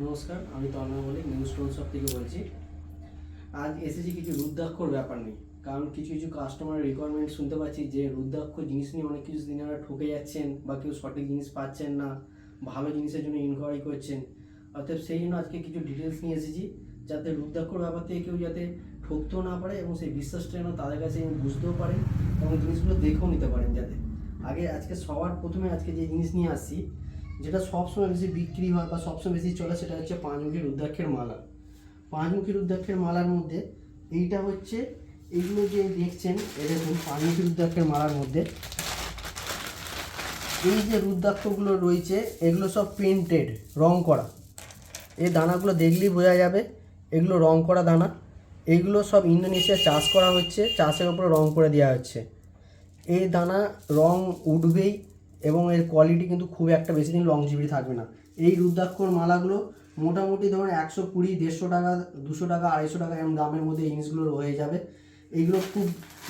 নমস্কার, আমি Tanmoy Mallick new stone shop থেকে বলছি। আজ এসেছি কিছু রুদ্রাক্ষর ব্যাপার নেই, কারণ কিছু কিছু কাস্টমারের রিকোয়ারমেন্ট শুনতে পাচ্ছি যে রুদ্রাক্ষ জিনিস নিয়ে অনেক কিছু দিনারা ঠকে যাচ্ছেন বা কেউ সঠিক জিনিস পাচ্ছেন না, ভালো জিনিসের জন্য ইনকোয়ারি করছেন। অর্থাৎ সেই জন্য আজকে কিছু ডিটেলস নিয়ে এসেছি, যাতে রুদ্রাক্ষর ব্যাপার থেকে কেউ যাতে ঠকতেও না পারে এবং সেই বিশ্বাসটা যেন তাদের কাছে বুঝতেও পারেন এবং জিনিসগুলো দেখেও নিতে পারেন। যাতে আজকে সবার প্রথমে আজকে যে জিনিস নিয়ে আসছি, যেটা সবসময় বেশি বিক্রি হয় বা সবসময় বেশি চলে, সেটা হচ্ছে পাঁচমুখী রুদ্রাক্ষের মালা। পাঁচমুখী রুদ্রাক্ষের মালার মধ্যে এইটা হচ্ছে, এইগুলো যে দেখছেন দেখুন পাঁচমুখী রুদ্রাক্ষের মালার মধ্যে এই যে রুদ্রাক্ষগুলো রয়েছে এগুলো সব পেন্টেড, রং করা। এই দানাগুলো দেখলেই বোঝা যাবে এগুলো রং করা দানা। এইগুলো সব ইন্দোনেশিয়া চাষ করা হচ্ছে, চাষের উপরে রং করে দেওয়া হচ্ছে। এই দানা রং উঠবেই এবং এর কোয়ালিটি কিন্তু খুব একটা বেশি দিন লংজিভিটি থাকবে না। এই রুদ্রাক্ষর মালাগুলো মোটামুটি ধরুন 120, 150 টাকা, 200 টাকা, 250 টাকা এরকম দামের মধ্যে এই জিনিসগুলো রয়ে যাবে। এইগুলো খুব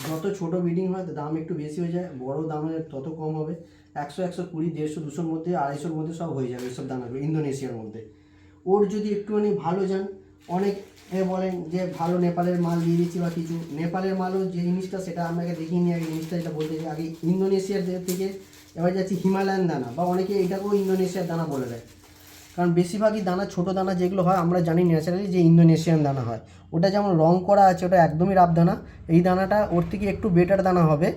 যত ছোটো বিডিং হয় দাম একটু বেশি হয়ে যায়, বড় দামের তত কম হবে। 100, 120, 150, 200-র মধ্যে, 250-র মধ্যে সব হয়ে যাবে এসব দানাগুলো ইন্দোনেশিয়ার মধ্যে। ওর যদি একটুখানি ভালো যান, অনেক বলেন যে ভালো নেপালের মাল দিয়ে দিচ্ছি বা কিছু, নেপালের মালও যে জিনিসটা সেটা আপনাকে দেখিয়ে নিয়ে আগে জিনিসটা যেটা বলতে চাই, আগে ইন্দোনেশিয়ার থেকে এবার যাচ্ছি হিমালয়ান দানা, বা অনেকে এটাকেও ইন্দোনেশিয়ার দানা বলে দেয়। কারণ বেশিরভাগই দানা, ছোটো দানা যেগুলো হয় আমরা জানি ন্যাচারালি যে ইন্দোনেশিয়ান দানা হয়, ওটা যেমন রং করা আছে ওটা একদমই রাব দানা। এই দানাটা ওর থেকে একটু বেটার দানা হবে।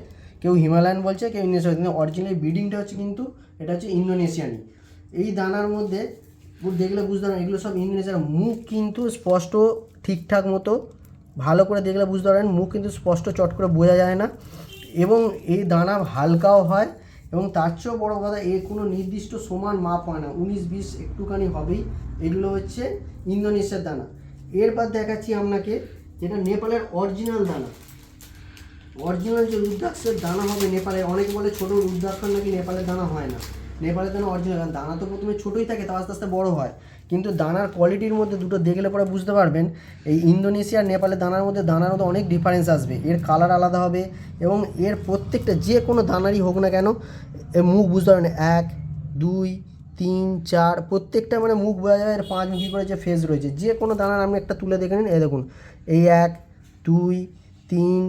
কেউ হিমালয়ান বলছে, কেউ ইন্দোনেশিয়ান, কিন্তু অরিজিনাল ব্রিডিংটা হচ্ছে কিন্তু এটা হচ্ছে ইন্দোনেশিয়ানই। এই দানার মধ্যে দেখলে বুঝতে পারেন এগুলো সব ইন্দোনেশিয়ার। মুখ কিন্তু স্পষ্ট ঠিকঠাক মতো ভালো করে দেখলে বুঝতে পারেন, মুখ কিন্তু স্পষ্ট চট করে বোঝা যায় না এবং এই দানা হালকাও হয়। এবং তার চেয়েও বড়ো কথা, এর কোনো নির্দিষ্ট সমান মাপ হয় না, 19-20 একটুখানি হবেই। এগুলো হচ্ছে ইন্দোনেশিয়ার দানা। এরপর দেখাচ্ছি আপনাকে যেটা নেপালের অরিজিনাল দানা। অরিজিনাল যে রুদ্রাক্ষের দানা হবে নেপালে, অনেকে বলে ছোটো রুদ্রাক্ষ নাকি নেপালের দানা হয় না। নেপালের দানা অরিজিনাল দানা তো প্রথমে ছোটোই থাকে, তা আস্তে আস্তে বড়ো হয়। কিন্তু দানার কোয়ালিটির মধ্যে দুটো দেখলে পরে বুঝতে পারবেন এই ইন্দোনেশিয়া আর নেপালের দানার মধ্যে অনেক ডিফারেন্স আসবে। এর কালার আলাদা হবে এবং এর প্রত্যেকটা যে কোনো দানারই হোক না কেন এর মুখ বুঝতে পারবেন, 1, 2, 3, 4 প্রত্যেকটা মানে মুখ বোঝা যাবে। এর 5 মুখী করে যে ফেস রয়েছে, যে কোনো দানার আপনি একটা তুলে দেখে নিন, এই দেখুন এই 1, 2, 3,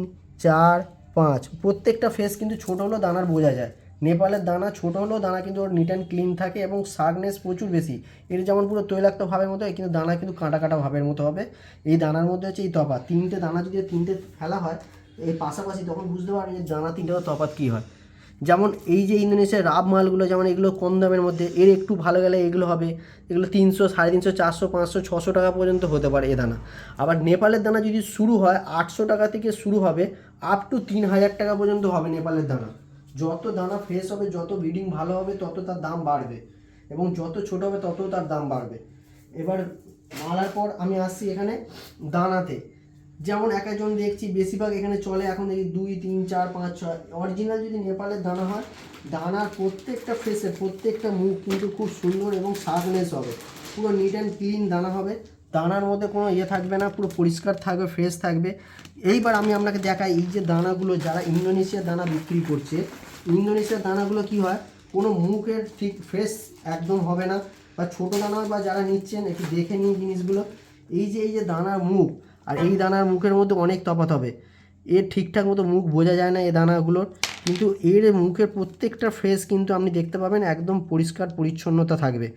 4, 5 প্রত্যেকটা ফেস কিন্তু ছোটো হলেও দানার বোঝা যায়। নেপালের দানা ছোটো হলেও দানা কিন্তু ওর নিট অ্যান্ড ক্লিন থাকে এবং শার্পনেস প্রচুর বেশি। এর যেমন পুরো তৈলাক্ত ভাবের মতো, কিন্তু দানা কিন্তু কাঁটা কাঁটা ভাবের মতো হবে। এই দানার মধ্যে হচ্ছে এই তফাৎ। তিনটে দানা যদি তিনটে ফেলা হয় এই পাশাপাশি, তখন বুঝতে পারেন যে দানা তিনটের তফাৎ কী হয়। যেমন এই যে ইন্দোনেশিয়ার রাব মালগুলো, যেমন এগুলো কম দামের মধ্যে, এর একটু ভালো গেলে এগুলো হবে, এগুলো 300, 350, 400, 500, 600 টাকা পর্যন্ত হতে পারে এ দানা। আবার নেপালের দানা যদি শুরু হয় 800 টাকা থেকে শুরু হবে, আপ টু 3000 টাকা পর্যন্ত হবে নেপালের দানা। যত দানা ফ্রেশ হবে, যত ব্রিডিং ভালো হবে, তত তার দাম বাড়বে এবং যত ছোট হবে তত তার দাম বাড়বে। এবার মালার পর আমি আসছি এখানে দানাতে। যেমন এক একজন দেখছি বেশিরভাগ এখানে চলে এখন দেখি 2, 3, 4, 5, 6। অরিজিনাল যদি নেপালের দানা হয়, দানার প্রত্যেকটা ফেসে প্রত্যেকটা মুখ কিন্তু খুব সুন্দর এবং শার্পনেস হবে, পুরো নিট অ্যান্ড ক্লিন দানা হবে। দানার মধ্যে কোনো থাকবে না, পুরো পরিষ্কার থাকবে, ফ্রেশ থাকবে। এইবার আমি আপনাকে দেখাই এই যে দানাগুলো যারা ইন্দোনেশিয়ার দানা বিক্রি করছে, ইন্দোনেশিয়ার দানাগুলো কি হয়, কোনো মুখের ঠিক ফ্রেশ একদম হবে না, বা ছোটো দানা বা যারা নিচ্ছেন একটু দেখে নিন জিনিসগুলো। এই যে দানার মুখ আর এই দানার মুখের মধ্যে অনেক তফাৎ হবে। এর ঠিকঠাক মতো মুখ বোঝা যায় না এই দানাগুলোর, কিন্তু এর মুখের প্রত্যেকটা ফেস কিন্তু আপনি দেখতে পাবেন একদম পরিষ্কার পরিচ্ছন্নতা থাকবে।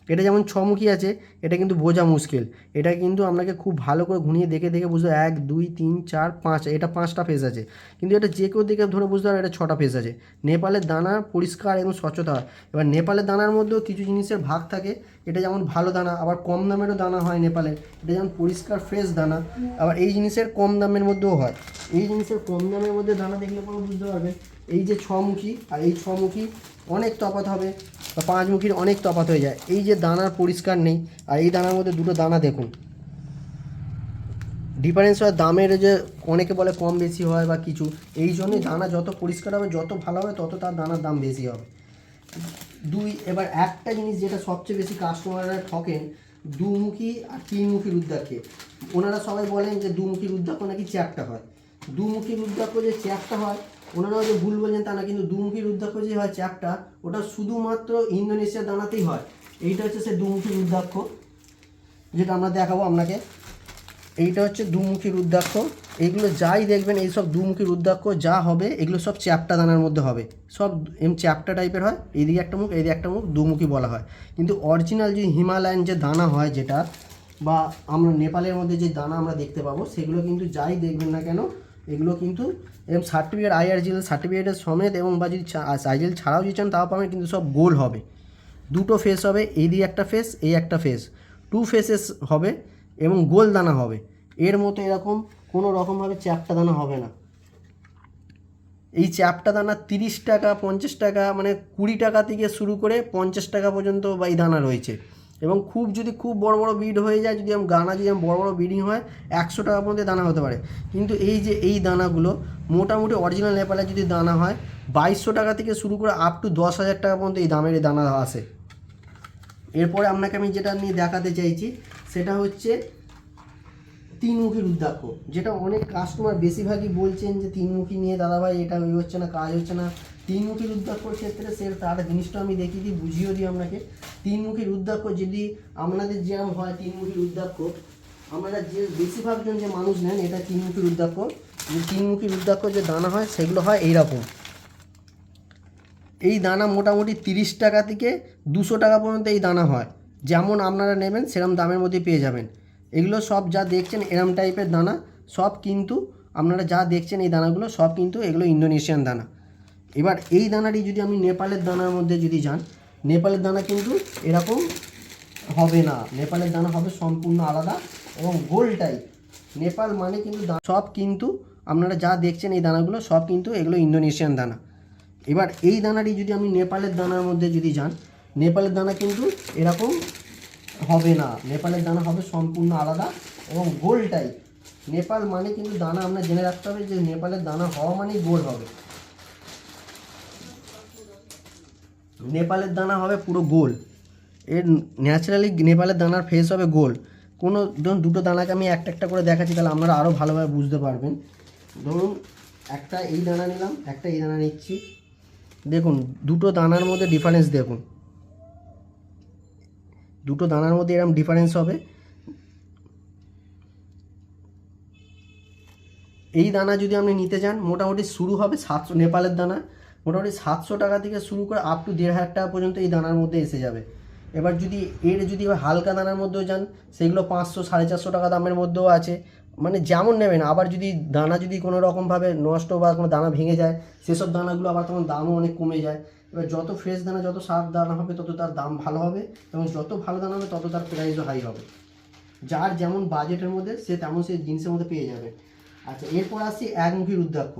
এটা যেমন ছমুখী আছে, এটা কিন্তু বোঝা মুশকিল। এটা কিন্তু আপনাকে খুব ভালো করে ঘুরিয়ে দেখে দেখে বুঝতে 1, 2, 3, 4, 5, এটা 5টা ফেস আছে। কিন্তু এটা যে কেউ দেখে ধরে বুঝতে পারে এটা 6টা ফেস আছে। নেপালের দানা পরিষ্কার এবং স্বচ্ছতা হয়। এবার নেপালের দানার মধ্যেও কিছু জিনিসের ভাগ থাকে, এটা যেমন ভালো দানা, আবার কম দামেরও দানা হয় নেপালে। এটা যেমন পরিষ্কার ফ্রেশ দানা, আবার এই জিনিসের কম দামের মধ্যেও হয়। এই জিনিসের কম দামের মধ্যে দানা দেখলে পরে বুঝতে পারবেন এই যে 6 মুখী আর এই 6 মুখী অনেক তফাৎ হবে, বা 5 মুখীর অনেক তফাৎ হয়ে যায়। এই যে দানার পরিষ্কার নেই, আর এই দানার মধ্যে দুটো দানা দেখুন ডিফারেন্স হয় দামের, যে অনেকে বলে কম বেশি হয় বা কিছু, এই জন্যই দানা যত পরিষ্কার হবে, যত ভালো হবে, তত তার দানার দাম বেশি হবে। এবার একটা জিনিস যেটা সবচেয়ে বেশি কাস্টমাররা ঠকেন, দুমুখী আর 3মুখী রুদ্রাক্ষে। ওনারা সবাই বলেন যে দুমুখী রুদ্রাক্ষ নাকি চ্যাপ্টা হয়। দুমুখী রুদ্রাক্ষ যে চ্যাপ্টা হয় ওনারাও যে ভুল বলছেন তা না, কিন্তু দুমুখী রুদ্রাক্ষ যে হয় চ্যাপ্টা, ওটা শুধুমাত্র ইন্দোনেশিয়ার দানাতেই হয়। এইটা হচ্ছে সে দুমুখী রুদ্রাক্ষ। যেটা আমরা দেখাবো আপনাকে, এইটা হচ্ছে দুমুখী রুদ্রাক্ষ। এইগুলো যাই দেখবেন এইসব দুমুখী রুদ্রাক্ষ যা হবে এগুলো সব চ্যাপ্টা দানার মধ্যে হবে, সব চ্যাপ্টা টাইপের হয়, এইদিকে একটা মুখ এইদিকে একটা মুখ, দুমুখী বলা হয়। কিন্তু অরিজিনাল যে হিমালয়ান যে দানা হয় যেটা, বা আমরা নেপালের মধ্যে যে দানা আমরা দেখতে পাবো, সেগুলো কিন্তু যাই দেখবেন না কেন এগুলো কিন্তু এরকম সার্টিফিকেট IRGL সার্টিফিকেটের সমেত, এবং বা যদি IRGL ছাড়াও যদি চান তাও পাবেন, কিন্তু সব গোল হবে। দুটো ফেস হবে, এই দিয়ে একটা ফেস, এই একটা ফেস, 2 ফেসেস হবে এবং গোল দানা হবে। এর মতো এরকম কোনো রকমভাবে চ্যাপ্টা দানা হবে না। এই চ্যাপ্টা দানা 30 টাকা 50 টাকা, মানে 20 টাকা থেকে শুরু করে 50 টাকা পর্যন্ত বা এই দানা রয়েছে। এবং খুব যদি খুব বড় বড় বিড হয়ে যায়, যদি গানা যদি বড় বড় বিডিং হয়, 100 টাকা পর্যন্ত দানা হতে পারে। কিন্তু এই যে এই দানাগুলো মোটামুটি অরিজিনাল নেপালে যদি দানা হয় 2200 টাকা থেকে শুরু করে আপ টু 10,000 টাকা পর্যন্ত এই দামের এই দানা আসে। এরপরে আপনাকে আমি যেটা নিয়ে দেখাতে চাইছি সেটা হচ্ছে তিনমুখী রুদ্রাক্ষ, যেটা অনেক কাস্টমার বেশিরভাগই বলছেন যে তিনমুখী নিয়ে দাদাভাই এটা ওই হচ্ছে না, কাজ হচ্ছে না। তিনমুখী রুদ্রাক্ষর ক্ষেত্রে তার জিনিসটা আমি দেখিয়ে দিই, বুঝিয়েও দিই আপনাকে। তিনমুখী রুদ্রাক্ষ যদি আপনাদের যেরকম হয়, তিনমুখী রুদ্রাক্ষ আপনারা যে বেশিরভাগজন যে মানুষ নেন এটা তিনমুখী রুদ্রাক্ষ, যে তিনমুখী রুদ্রাক্ষ যে দানা হয় সেগুলো হয় এইরকম। এই দানা মোটামুটি 30 টাকা থেকে 200 টাকা পর্যন্ত এই দানা হয়, যেমন আপনারা নেবেন সেরকম দামের মধ্যে পেয়ে যাবেন। এগুলো সব যা দেখছেন এরম টাইপের দানা সব কিন্তু আপনারা যা দেখছেন এই দানাগুলো সব কিন্তু এগুলো ইন্দোনেশিয়ান দানা। এবার এই দানাটি যদি আমি নেপালের দানার মধ্যে যদি যান, নেপালের দানা কিন্তু এরকম হবে না, নেপালের দানা হবে সম্পূর্ণ আলাদা এবং গোল টাইপ। নেপাল মানে কিন্তু সব কিন্তু আপনারা যা দেখছেন এই দানাগুলো সব কিন্তু এগুলো ইন্দোনেশিয়ান দানা। এবার এই দানাটি যদি আমি নেপালের দানার মধ্যে যদি যান, নেপালের দানা কিন্তু এরকম হবে না, নেপালের দানা হবে সম্পূর্ণ আলাদা এবং গোল টাইপ। নেপাল মানে কিন্তু দানা আমরা জেনে রাখতে হবে যে নেপালের দানা হওয়া মানেই গোল হবে। নেপালের দানা হবে পুরো গোল, এর ন্যাচারালি নেপালের দানার ফেস হবে গোল। কোনো ধরুন দুটো দানাকে আমি একটা একটা করে দেখাচ্ছি, তাহলে আপনারা আরও ভালোভাবে বুঝতে পারবেন। ধরুন একটা এই দানা নিলাম, একটা এই দানা নিচ্ছি, দেখুন দুটো দানার মধ্যে ডিফারেন্স দেখুন, দুটো দানার মধ্যে এরকম ডিফারেন্স হবে। এই দানা যদি আপনি নিতে চান মোটামুটি শুরু হবে 700, নেপালের দানা মোটামুটি 700 টাকা থেকে শুরু করে আপ টু 1500 টাকা পর্যন্ত এই দানার মধ্যে এসে যাবে। এবার যদি যদি হালকা দানার মধ্যেও যান সেগুলো 500 450 টাকা দামের মধ্যেও আছে, মানে যেমন নেবেন। আবার যদি দানা যদি কোনো রকমভাবে নষ্ট বা কোনো দানা ভেঙে যায় সেসব দানাগুলো আবার তখন দামও অনেক কমে যায়। এবার যত ফ্রেশ দানা যত সাফ দানা হবে তত তার দাম ভালো হবে, এবং যত ভালো দানা হবে তত তার প্রাইসও হাই হবে। যার যেমন বাজেটের মধ্যে সে তেমন সেই জিনিসের মধ্যে পেয়ে যাবে। আচ্ছা, এরপর আসছি একমুখী রুদ্রাক্ষ।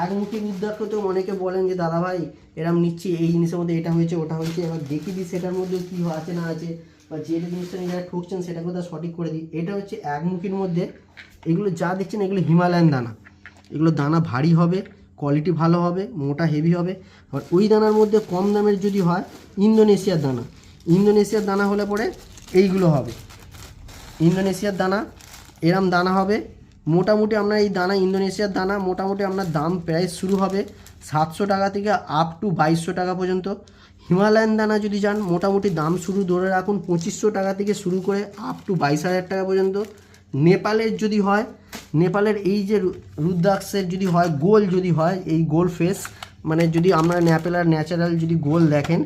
একমুখী রুদ্রাক্ষ তো অনেকে বলেন যে দাদা ভাই এরম নিচ্ছি এই জিনিসের মধ্যে এটা হয়েছে ওটা হয়েছে, এবার দেখি দিই সেটার মধ্যে কী আছে না আছে, বা যে জিনিসটা নিয়ে যারা ঠকছেন সেটাকে তার সঠিক করে দিই। এটা হচ্ছে একমুখীর মধ্যে এগুলো যা দেখছেন এগুলো হিমালয়ান দানা, এগুলো দানা ভারী হবে, কোয়ালিটি ভালো হবে, মোটা হেভি হবে। আর ওই দানার মধ্যে কম দামের যদি হয় ইন্দোনেশিয়ার দানা, ইন্দোনেশিয়ার দানা হলে পরে এইগুলো হবে ইন্দোনেশিয়ার দানা, এরম দানা হবে। মোটামুটি আপনার এই দানা ইন্দোনেশিয়ার দানা মোটামুটি আপনার দাম প্রাইস শুরু হবে 700 টাকা থেকে আপ টু 2200 টাকা পর্যন্ত। হিমালয়ান দানা যদি যান মোটামুটি দাম শুরু ধরে রাখুন 2500 টাকা থেকে শুরু করে আপ টু 22,000 টাকা পর্যন্ত। নেপালের যদি হয়, নেপালের এই যে রুদ্রাক্ষের যদি হয় গোল, যদি হয় এই গোল ফেস, মানে যদি আপনারা নেপালের ন্যাচারাল যদি গোল দেখেন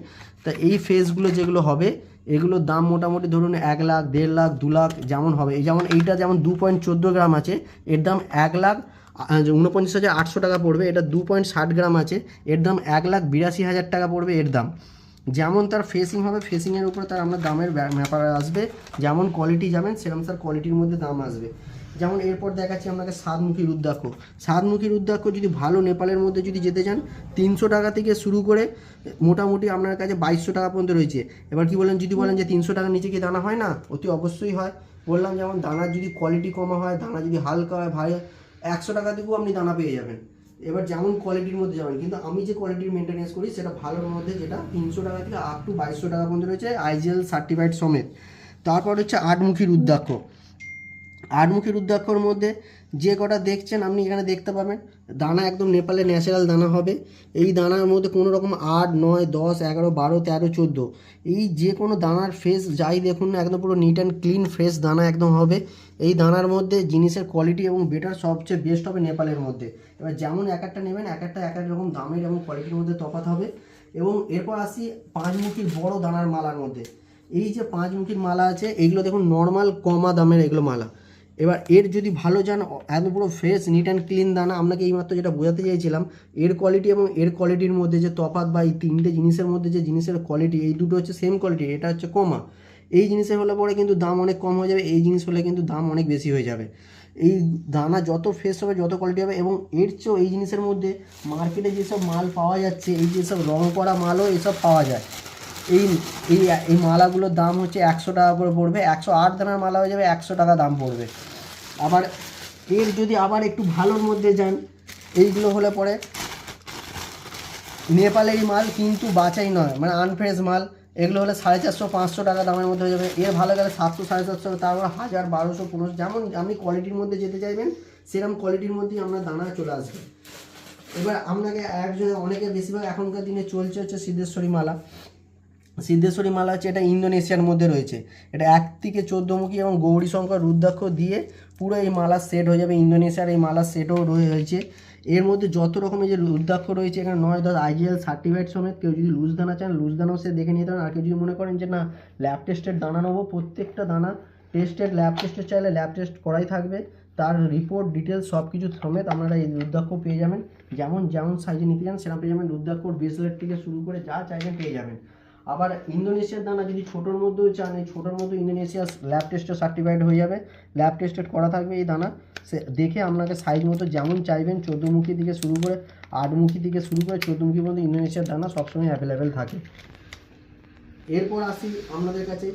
তা এই ফেসগুলো যেগুলো হবে এগুলোর দাম মোটামুটি ধরুন 1 লাখ 1.5 লাখ 2 লাখ যেমন হবে। এই যেমন এইটা যেমন 2.14 গ্রাম আছে, এর দাম 1,49,800 টাকা পড়বে। এটা 2.60 গ্রাম আছে, এর দাম 1,82,000 টাকা পড়বে এর দাম। যেমন তার ফেসিং হবে ফেসিংয়ের উপর তার আপনার দামের ব্যাপার আসবে, যেমন কোয়ালিটি যাবেন সেরকম তার কোয়ালিটির মধ্যে দাম আসবে। যেমন এরপর দেখাচ্ছি আপনাকে সাতমুখী রুদ্রাক্ষ। সাতমুখী রুদ্রাক্ষ যদি ভালো নেপালের মধ্যে যদি যেতে চান 300 টাকা থেকে শুরু করে মোটামুটি আপনার কাছে 2200 টাকা পর্যন্ত রয়েছে। এবার কি বলেন, যদি বলেন যে 300 টাকার নিচে কি দানা হয় না, অতি অবশ্যই হয়। বললাম যেমন দানার যদি কোয়ালিটি কমা হয়, দানা যদি হালকা হয় ভাই 100 টাকা থেকেও আপনি দানা পেয়ে যাবেন। এবার যেমন কোয়ালিটির মধ্যে যাবেন, কিন্তু আমি যে কোয়ালিটির মেনটেন্যান্স করি সেটা ভালোর মধ্যে, যেটা 300 টাকা থেকে আপ টু 2200 টাকা পর্যন্ত রয়েছে IGL সার্টিফাইড সমেত। তারপর হচ্ছে আটমুখী রুদ্রাক্ষ। আটমুখী রুদ্রাক্ষর মধ্যে যে কটা দেখছেন আপনি এখানে দেখতে পাবেন দানা একদম নেপালের ন্যাচারাল দানা হবে। এই দানার মধ্যে কোনো রকম 8, 9, 10, 11, 12, 13, 14 এই যে কোনো দানার ফ্রেশ যাই দেখুন না একদম পুরো নিট অ্যান্ড ক্লিন ফ্রেশ দানা একদম হবে। এই দানার মধ্যে জিনিসের কোয়ালিটি এবং বেটার সবচেয়ে বেস্ট হবে নেপালের মধ্যে। এবার যেমন এক একটা নেবেন এক একটা এক এক রকম দামের এবং কোয়ালিটির মধ্যে তফাৎ হবে। এবং এরপর আসি 5 মুখির বড় দানার মালার মধ্যে। এই যে 5 মুখির মালা আছে এইগুলো দেখুন নর্মাল কমা দামের এগুলো মালা। এবার এর যদি ভালো যান একদম পুরো ফ্রেশ নিট অ্যান্ড ক্লিন দানা, আপনাকে এইমাত্র যেটা বোঝাতে চাইছিলাম এর কোয়ালিটি এবং এর কোয়ালিটির মধ্যে যে তফাৎ বা এই তিনটে জিনিসের মধ্যে যে জিনিসের কোয়ালিটি, এই দুটো হচ্ছে সেম কোয়ালিটি, এটা হচ্ছে কমা। এই জিনিসের হলে পরে কিন্তু দাম অনেক কম হয়ে যাবে, এই জিনিস হলে কিন্তু দাম অনেক বেশি হয়ে যাবে। এই দানা যত ফ্রেশ হবে যত কোয়ালিটি হবে। এবং এর চেয়েও এই জিনিসের মধ্যে মার্কেটে যেসব মাল পাওয়া যাচ্ছে এই যেসব রং করা মালও এসব পাওয়া যায়। এই এই এই মালাগুলোর দাম হচ্ছে 100 টাকা করে পড়বে, 108 দানার মালা হয়ে যাবে 100 টাকা দাম পড়বে। আবার এর যদি আবার একটু ভালোর মধ্যে যান এইগুলো হলে পরে নেপালেরই মাল কিন্তু বাছাই নয়, মানে আনফ্রেশ মাল, এগুলো হলে 450-500 টাকা দামের মধ্যে হয়ে যাবে। এর ভালো গেলে 700-750, তারপর 1000, 1200, 1500, যেমন আপনি কোয়ালিটির মধ্যে যেতে চাইবেন সেরকম কোয়ালিটির মধ্যেই আপনার দানা চলে আসবে। এবার আপনাকে একজন অনেকে বেশিরভাগ এখনকার দিনে চলছে হচ্ছে সিদ্ধেশ্বরী মালা। সিদ্ধেশ্বরী মালা হচ্ছে এটা ইন্দোনেশিয়ার মধ্যে রয়েছে। এটা 1 থেকে 14 মুখী এবং গৌরী শঙ্কর রুদ্রাক্ষ দিয়ে পুরো এই মালার সেট হয়ে যাবে। ইন্দোনেশিয়ার এই মালার সেটও রয়েছে। এর মধ্যে যত রকমের যে রুদ্রাক্ষ রয়েছে এখানে 9-10 IGL সার্টিফাইড সমেত। কেউ যদি লুজ দানা চান লুজ দানাও সে দেখে নিতে পারেন। আর কেউ যদি মনে করেন যে না ল্যাব টেস্টের দানা নেবো, প্রত্যেকটা দানা টেস্টেড ল্যাব টেস্টের চাইলে ল্যাব টেস্ট করাই থাকবে, তার রিপোর্ট ডিটেলস সব কিছু সমেত আপনারা এই রুদ্রাক্ষ পেয়ে যাবেন। যেমন যেমন সাইজে নিতে চান সেরকম পেয়ে যাবেন। রুদ্রাক্ষর ব্রেসলেট থেকে শুরু করে যা চাইবেন পেয়ে যাবেন। আবার ইন্দোনেশিয়ার দানা যদি ছোটোর মধ্যেও চান এই ছোটোর মধ্যে ইন্দোনেশিয়া ল্যাব টেস্টে সার্টিফাইড হয়ে যাবে, ল্যাব টেস্টেড করা থাকবে এই দানা। সে দেখে আপনাকে সাইজ মতো যেমন চাইবেন 14 মুখী থেকে শুরু করে 8 মুখী থেকে শুরু করে 14 মুখী পর্যন্ত ইন্দোনেশিয়ার দানা সবসময় অ্যাভেলেবেল থাকে। এরপর আসি আপনাদের কাছে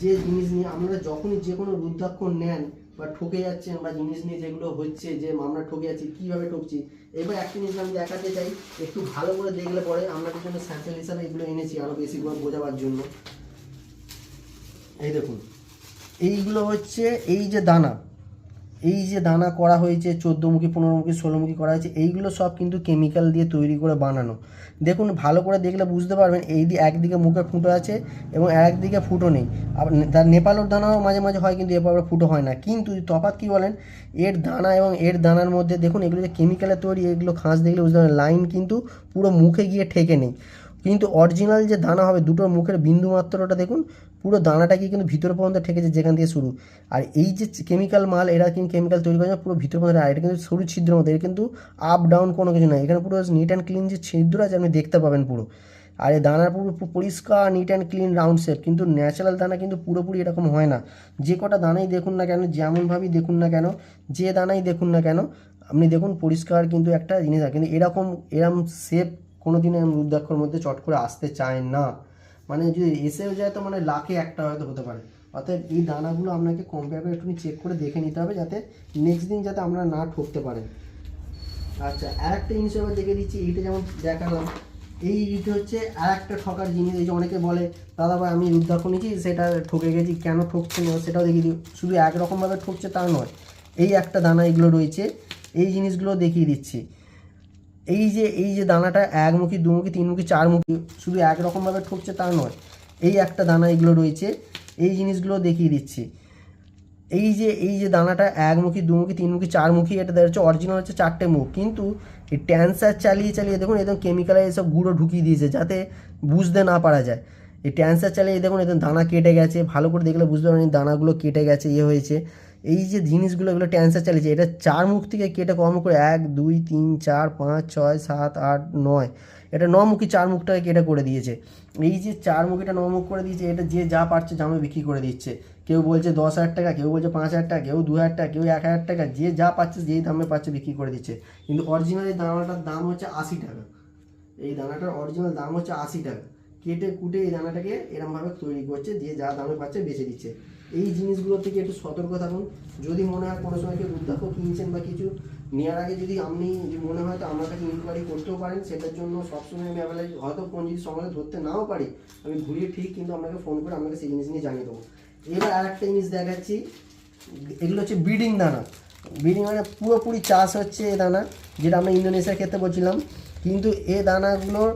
যে জিনিস নিয়ে আপনারা যখনই যে কোনো রুদ্রাক্ষ নেন বা ঠকে যাচ্ছেন বা জিনিস নিয়ে যেগুলো হচ্ছে যে আমরা ঠকে যাচ্ছি কীভাবে ঠকছি, এবার একটা জিনিস আমি দেখাতে চাই একটু ভালো করে দেখলে পরে আপনাদের জন্য স্যাম্পল হিসাবে এগুলো এনেছি আরও বেশি করে বোঝাবার জন্য। এই দেখুন এইগুলো হচ্ছে এই যে দানা, এই যে দানা করা হয়েছে 14 মুখী 15 মুখী 16 মুখী করা হয়েছে, এইগুলো সব কিন্তু কেমিক্যাল দিয়ে তৈরি করে বানানো। দেখুন ভালো করে দেখলে বুঝতে পারবেন এই একদিকে মুখে ফুটো আছে এবং একদিকে ফুটো নেই। আবার তার নেপালের দানাও মাঝে মাঝে হয় কিন্তু এরপর ফুটো হয় না। কিন্তু তফাৎ কী বলেন, এর দানা এবং এর দানার মধ্যে দেখুন এগুলো যে কেমিক্যালের তৈরি, এগুলো খাঁজ দেখলে বুঝতে পারবেন লাইন কিন্তু পুরো মুখে গিয়ে ঠেকে নেই। কিন্তু অরিজিনাল যে দানা হবে দুটোর মুখের বিন্দু মাত্রটা দেখুন পুরো দানাটাকে কিন্তু ভিতর পর্যন্ত ঠেকেছে যেখান থেকে শুরু। আর এই যে কেমিক্যাল মাল এরা কিন্তু কেমিক্যাল তৈরি করে পুরো ভিতর পর্যন্ত, আর এটা কিন্তু সরু ছিদ্রের মতো, এর কিন্তু আপ ডাউন কোনো কিছু নয়, এখানে পুরো নিট অ্যান্ড ক্লিন যে ছিদ্র আছে আপনি দেখতে পাবেন পুরো। আর এই দানার পুরো পরিষ্কার neat and clean round shape. কিন্তু ন্যাচারাল দানা কিন্তু পুরোপুরি এরকম হয় না। যে কটা দানাই দেখুন না কেন, যেমনভাবেই দেখুন না কেন, যে দানাই দেখুন না কেন আপনি দেখুন পরিষ্কার কিন্তু একটা জিনিস আছে, কিন্তু এরকম শেপ কোনো দিনে রুদ্রাক্ষর মধ্যে চট করে আসতে চায় না। মানে যদি এসেও যায় তো মানে লাখে একটা হয়তো হতে পারে। অর্থাৎ এই দানাগুলো আপনাকে কম্পেয়ার করে একটু চেক করে দেখে নিতে হবে যাতে নেক্সট দিন যাতে আমরা না ঠকতে পারেন। আচ্ছা আর একটা জিনিস এবার দেখে দিচ্ছি, এইটা যেমন দেখালাম এইটা হচ্ছে আর একটা ঠকার জিনিস। এই যে অনেকে বলে দাদা ভাই আমি রুদ্রাক্ষ নিয়েছি সেটা ঠকে গেছি, কেন ঠকছে না সেটাও দেখিয়ে দিই। শুধু একরকমভাবে ঠকছে তা নয়, এই একটা দানা এগুলো রয়েছে এই জিনিসগুলো দেখিয়ে দিচ্ছি। এই যে দানাটা 1 মুখী 2 মুখী 3 মুখী 4 মুখী শুধু একরকমভাবে ঠকছে তা নয়, এই একটা দানা এগুলো রয়েছে এই জিনিসগুলো দেখিয়ে দিচ্ছি। এই যে দানাটা 1 মুখী 2 মুখী 3 মুখী 4 মুখী, এটা দেখা যাচ্ছে অরিজিনাল হচ্ছে 4টে মুখ, কিন্তু এই ট্যান্সার চালিয়ে দেখুন একদম কেমিক্যালে এসব গুঁড়ো ঢুকিয়ে দিয়েছে যাতে বুঝতে না পারা যায়। এই ট্যান্সার চালিয়ে দেখুন একদম দানা কেটে গেছে, ভালো করে দেখলে বুঝতে পারেন দানাগুলো কেটে গেছে হয়েছে। এই যে জিনিসগুলো এগুলো ট্যান্সার চালিয়েছে, এটা 4 মুখ থেকে কেটে কম করে 1 2 3 4 5 6 7 8 9, এটা 9 মুখী 4 মুখটাকে কেটে করে দিয়েছে। এই যে 4 মুখীটা 9 মুখ করে দিয়েছে, এটা যে যা পারছে জামে বিক্রি করে দিচ্ছে। কেউ বলছে 10,000 টাকা, কেউ বলছে 5,000 টাকা, কেউ 2,000 টাকা, কেউ 1,000 টাকা, যে যা পাচ্ছে যেই দামে পাচ্ছে বিক্রি করে দিচ্ছে। কিন্তু অরিজিনাল এই দানাটার দাম হচ্ছে 80 টাকা। এই দানাটার অরিজিনাল দাম হচ্ছে 80 টাকা। কেটে কুটে এই দানাটাকে এরমভাবে তৈরি করছে, দিয়ে যা দামে পাচ্ছে বেচে দিচ্ছে। এই জিনিসগুলো থেকে একটু সতর্ক থাকুন। যদি মনে হয় কোনো সময় কেউ রুদ্রাক্ষ কিনছেন বা কিছু নেওয়ার আগে যদি আপনি মনে হয় তো আমার কাছে ইনকোয়ারি করতেও পারেন, সেটার জন্য সবসময় আমি অ্যাভেলেবল। হয়তো কোন জিনিস সমাজে ধরতে নাও পারি, আমি ঘুরিয়ে ঠিক কিন্তু আপনাকে ফোন করে আপনাকে সেই জিনিস নিয়ে জানিয়ে দেবো। এবার আর একটা জিনিস দেখাচ্ছি, এগুলো হচ্ছে ব্রিডিং দানা। ব্রিডিং মানে পুরোপুরি চাষ হচ্ছে এ দানা, যেটা আমরা ইন্দোনেশিয়ার ক্ষেত্রে বলছিলাম। কিন্তু এ দানাগুলোর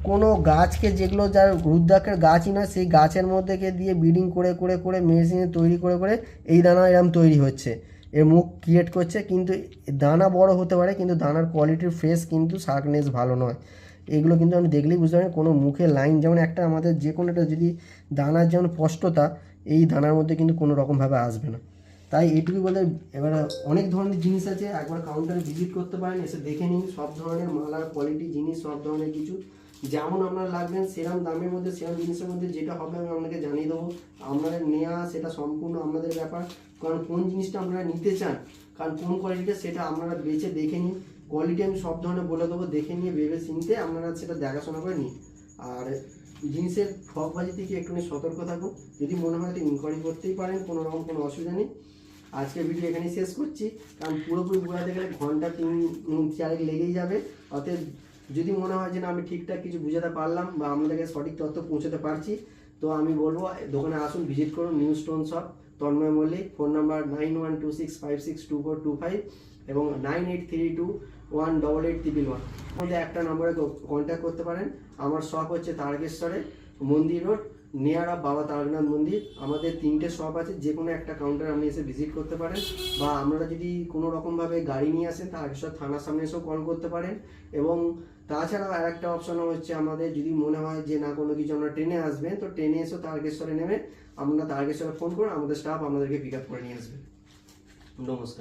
কোনো গাছকে, যেগুলো যার রুদ্রাক্ষের গাছই নয়, সেই গাছের মধ্যে দিয়ে ব্রিডিং করে করে করে মেশিনে তৈরি করে করে এই দানা এরম তৈরি হচ্ছে, এর মুখ ক্রিয়েট করছে। কিন্তু দানা বড় হতে পারে, কিন্তু দানার কোয়ালিটির ফ্রেশ কিন্তু শার্পনেস ভালো নয়। এগুলো কিন্তু আমি দেখলেই বুঝতে পারি কোনো মুখে লাইন, যেমন একটা আমাদের যে কোনো একটা যদি দানার যেমন স্পষ্টতা, এই দানার মধ্যে কিন্তু কোনো রকমভাবে আসবে না। তাই এইটুকু বলে, এবার অনেক ধরনের জিনিস আছে, একবার কাউন্টারে ভিজিট করতে পারেন, এসে দেখে নিন সব ধরনের মালার কোয়ালিটি জিনিস, সব ধরনের কিছু যেমন আপনার লাগবেন সেরকম দামের মধ্যে, সেরকম জিনিসের মধ্যে যেটা হবে আমি আপনাকে জানিয়ে দেবো। আপনাদের নেওয়া সেটা সম্পূর্ণ আপনাদের ব্যাপার, কারণ কোন জিনিসটা আপনারা নিতে চান, কারণ কোন কোয়ালিটিটা সেটা আপনারা বেছে দেখে নিন। কোয়ালিটি আমি সব ধরনের বলে দেবো, দেখে নিয়ে ভেবে চিনতে আপনারা সেটা দেখাশোনা করে নিন। আর জিনিসের ঠকবাজি থেকে একটুখানি সতর্ক থাকুন, যদি মনে হয় তো ইনকোয়ারি করতেই পারেন, কোনো রকম কোনো অসুবিধা নেই। আজকের ভিডিও এখানেই শেষ করছি, কারণ পুরোপুরি বোঝাতে গেলে ঘন্টা 3-4 লেগেই যাবে। অতএব যদি মনে হয় যে না আমি ঠিকঠাক কিছু বুঝাতে পারলাম বা আপনাদেরকে সঠিক তথ্য পৌঁছাতে পারছি, তো আমি বলবো দোকানে আসুন, ভিজিট করুন। New stone shop, Tanmoy Mallick, phone number 9126562425 এবং 9832188811 মধ্যে একটা নম্বরে কন্ট্যাক্ট করতে পারেন। আমার শপ হচ্ছে তারকেশ্বরে, মন্দির রোড, নিয়ার অফ বাবা তারকনাথ মন্দির। আমাদের 3টে শপ আছে, যে কোনো একটা কাউন্টার আপনি এসে ভিজিট করতে পারেন, বা আপনারা যদি কোনো রকমভাবে গাড়ি নিয়ে আসেন তারকেশ্বর থানার সামনে এসেও কল করতে পারেন। এবং তাছাড়াও আর একটা অপশন হচ্ছে, আমাদের যদি মনে হয় যে না কোনো কিছু আমরা ট্রেনে আসবেন, তো ট্রেনে এসেও তারকেশ্বরে নেমে আপনারা তারকেশ্বরে ফোন করুন, আমাদের স্টাফ আপনাদেরকে পিক আপ করে নিয়ে আসবে। নমস্কার।